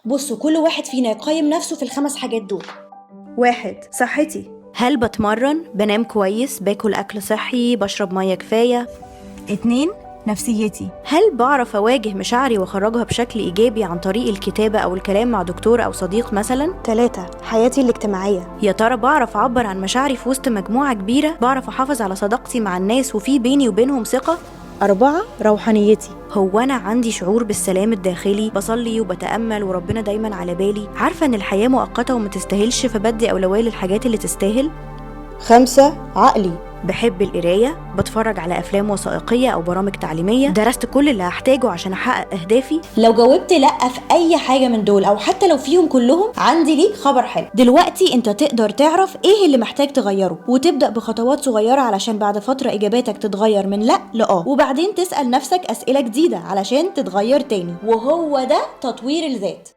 بصوا، كل واحد فينا يقيم نفسه في ال5 حاجات دول. 1. صحتي. هل بتمرن؟ بنام كويس؟ باكل أكل صحي؟ بشرب مية كفاية؟ 2. نفسيتي. هل بعرف أواجه مشاعري وأخرجها بشكل إيجابي عن طريق الكتابة أو الكلام مع دكتور أو صديق مثلا؟ 3. حياتي الاجتماعية. يا ترى بعرف أعبر عن مشاعري في وسط مجموعة كبيرة؟ بعرف أحافظ على صداقتي مع الناس وفي بيني وبينهم ثقة؟ 4. روحانيتي. هو أنا عندي شعور بالسلام الداخلي؟ بصلي وبتأمل وربنا دايما على بالي؟ عارفة إن الحياة مؤقتة وما تستاهلش، فبدي أولوية للحاجات اللي تستاهل؟ 5. عقلي. بحب القراية، بتفرج على أفلام وثائقية أو برامج تعليمية، درست كل اللي هحتاجه عشان أحقق أهدافي. لو جاوبت لأ في أي حاجة من دول أو حتى لو فيهم كلهم، عندي ليك خبر حلو. دلوقتي أنت تقدر تعرف إيه اللي محتاج تغيره، وتبدأ بخطوات صغيرة علشان بعد فترة إجاباتك تتغير من لأ لآه، وبعدين تسأل نفسك أسئلة جديدة علشان تتغير تاني. وهو ده تطوير الذات.